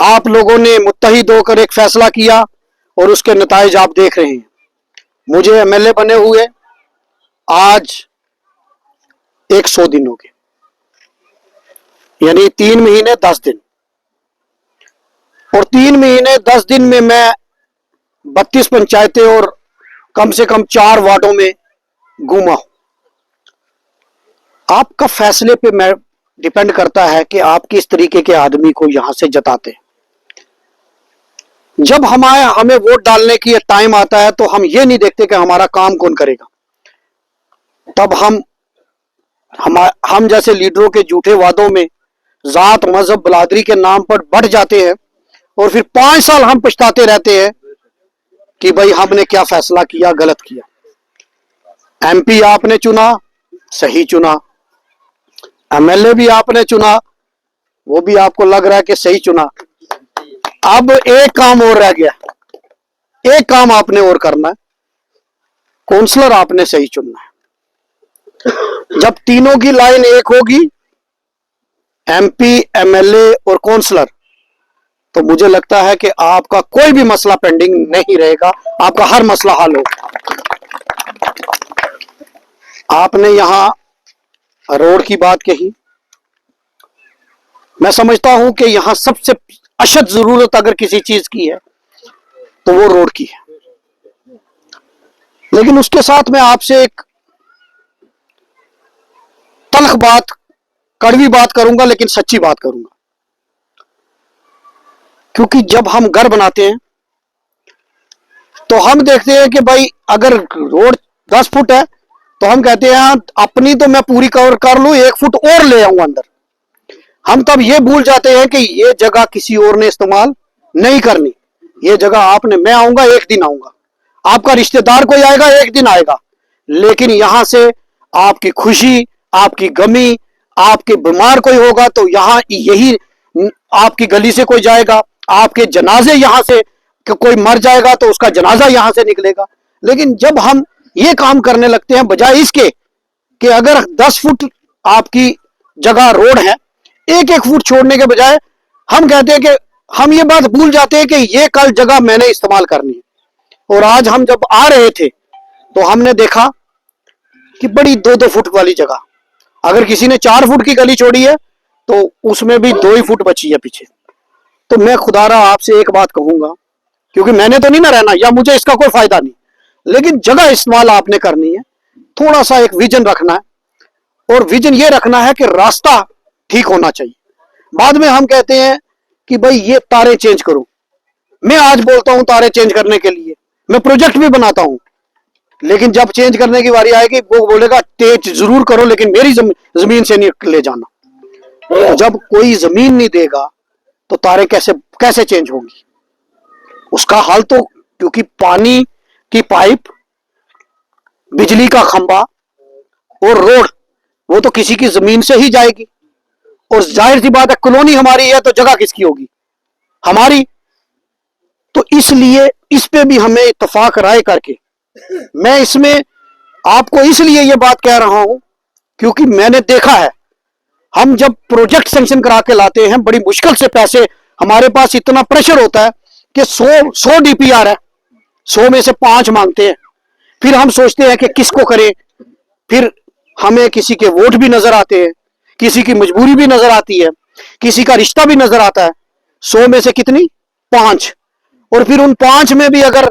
आप लोगों ने मुत्तहिद होकर एक फैसला किया और उसके नताइज आप देख रहे हैं। मुझे एमएलए बने हुए आज 100 दिन हो गए, यानी 3 महीने 10 दिन। और 3 महीने 10 दिन में मैं 32 पंचायतें और कम से कम 4 वार्डों में घूमा हूं। आपका फैसले पे मैं डिपेंड करता है कि आप किस तरीके के आदमी को यहां से जताते हैं। जब हमें वोट डालने की टाइम आता है तो हम ये नहीं देखते कि हमारा काम कौन करेगा। तब हम जैसे लीडरों के झूठे वादों में जात मजहब बलादरी के नाम पर बढ़ जाते हैं और फिर 5 साल हम पछताते रहते हैं कि भाई हमने क्या फैसला किया, गलत किया। एमपी आपने चुना, सही चुना। एमएलए भी आपने चुना, वो भी आपको लग रहा है कि सही चुना। अब एक काम और रह गया, एक काम आपने और करना है, काउंसलर आपने सही चुनना है। जब तीनों की लाइन एक होगी, एमपी, एमएलए और काउंसलर, तो मुझे लगता है कि आपका कोई भी मसला पेंडिंग नहीं रहेगा, आपका हर मसला हल होगा। आपने यहां रोड की बात कही, मैं समझता हूं कि यहां सबसे अशद जरूरत अगर किसी चीज की है तो वो रोड की है। लेकिन उसके साथ मैं आपसे एक तल्ख बात, कड़वी बात करूंगा, लेकिन सच्ची बात करूंगा। क्योंकि जब हम घर बनाते हैं तो हम देखते हैं कि भाई अगर रोड 10 फुट है तो हम कहते हैं अपनी तो मैं पूरी कवर कर लूं, 1 फुट और ले आऊं अंदर। हम तब ये भूल जाते हैं कि ये जगह किसी और ने इस्तेमाल नहीं करनी। ये जगह आपने, मैं आऊंगा, एक दिन आऊंगा, आपका रिश्तेदार कोई आएगा, एक दिन आएगा, लेकिन यहां से आपकी खुशी, आपकी गमी, आपके बीमार कोई होगा तो यहां यही आपकी गली से कोई जाएगा, आपके जनाजे यहां से कोई मर जाएगा तो उसका जनाजा यहां से निकलेगा। लेकिन जब हम ये काम करने लगते हैं, बजाय इसके कि अगर 10 फुट आपकी जगह रोड है, 1-1 फुट छोड़ने के बजाय हम कहते हैं कि हम ये बात भूल जाते हैं कि ये कल जगह मैंने इस्तेमाल करनी है। और आज हम जब आ रहे थे तो हमने देखा कि बड़ी 2-2 फुट वाली जगह, अगर किसी ने 4 फुट की गली छोड़ी है तो उसमें भी 2 ही फुट बची है पीछे। तो मैं खुदारा आपसे एक बात कहूंगा, क्योंकि मैंने तो नहीं ना रहना या मुझे इसका कोई फायदा नहीं, लेकिन जगह इस्तेमाल आपने करनी है। थोड़ा सा एक विजन रखना है, और विजन ये रखना है कि रास्ता ठीक होना चाहिए। बाद में हम कहते हैं कि भाई ये तारे चेंज करो। मैं आज बोलता हूं तारे चेंज करने के लिए, मैं प्रोजेक्ट भी बनाता हूं, लेकिन जब चेंज करने की बारी आएगी वो बोलेगा तेज जरूर करो लेकिन मेरी जमीन से नहीं ले जाना। तो जब कोई जमीन नहीं देगा तो तारे कैसे कैसे चेंज होंगी? उसका हल तो, क्योंकि पानी की पाइप, बिजली का खंबा और रोड, वो तो किसी की जमीन से ही जाएगी। और जाहिर सी बात है कॉलोनी हमारी है तो जगह किसकी होगी? हमारी। तो इसलिए इस पे भी हमें इत्तेफाक राय करके, मैं इसमें आपको इसलिए ये बात कह रहा हूं क्योंकि मैंने देखा है, हम जब प्रोजेक्ट सैंक्शन करा के लाते हैं बड़ी मुश्किल से पैसे, हमारे पास इतना प्रेशर होता है कि 100 डीपीआर है, 100 में से 5 मांगते हैं। फिर हम सोचते हैं कि किसको करें, फिर हमें किसी के वोट भी नजर आते हैं, किसी की मजबूरी भी नजर आती है, किसी का रिश्ता भी नजर आता है। 100 में से कितनी? 5। और फिर उन 5 में भी अगर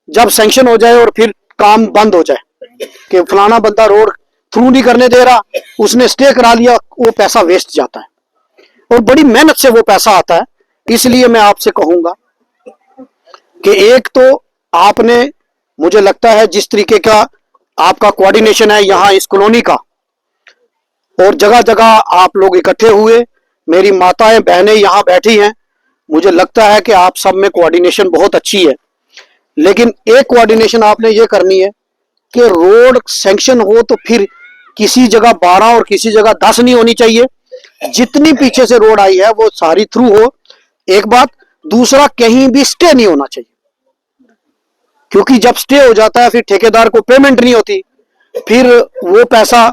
जब सैंक्शन हो जाए और फिर काम बंद हो जाए कि फलाना बंदा रोड थ्रू नहीं करने दे रहा, उसने स्टे करा लिया, वो पैसा वेस्ट जाता है और बड़ी मेहनत से वो पैसा आता है। इसलिए मैं आपसे कहूंगा कि एक तो आपने, मुझे लगता है जिस तरीके का आपका कोऑर्डिनेशन है यहां इस कॉलोनी का, और जगह जगह आप लोग इकट्ठे हुए, मेरी माताएं बहनें यहां बैठी हैं, मुझे लगता है कि आप सब में कोऑर्डिनेशन बहुत अच्छी है। लेकिन एक कोऑर्डिनेशन आपने ये करनी है कि रोड सैंक्शन हो तो फिर किसी जगह 12 और किसी जगह 10 नहीं होनी चाहिए। जितनी पीछे से रोड आई है वो सारी थ्रू हो, एक बात। दूसरा, कहीं भी स्टे नहीं होना चाहिए, क्योंकि जब स्टे हो जाता है फिर ठेकेदार को पेमेंट नहीं होती, फिर वो पैसा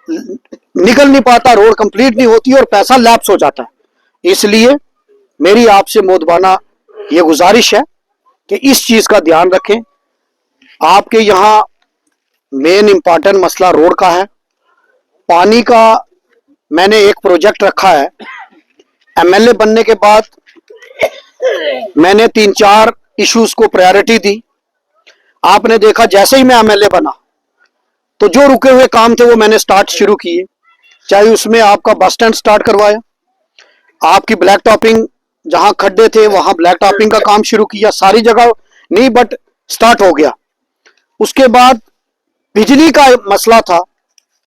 निकल नहीं पाता, रोड कंप्लीट नहीं होती और पैसा लैप्स हो जाता है। इसलिए मेरी आपसे मोदबाना ये गुजारिश है कि इस चीज का ध्यान रखें। आपके यहाँ मेन इंपॉर्टेंट मसला रोड का है। पानी का मैंने एक प्रोजेक्ट रखा है। एमएलए बनने के बाद मैंने 3-4 इश्यूज को प्रायोरिटी दी। आपने देखा जैसे ही मैं एमएलए बना तो जो रुके हुए काम थे वो मैंने स्टार्ट शुरू किए। चाहे उसमें आपका बस स्टैंड स्टार्ट करवाया, आपकी ब्लैक टॉपिंग जहां खड्डे थे वहां ब्लैक टॉपिंग का काम शुरू किया, सारी जगह नहीं बट स्टार्ट हो गया। उसके बाद बिजली का मसला था,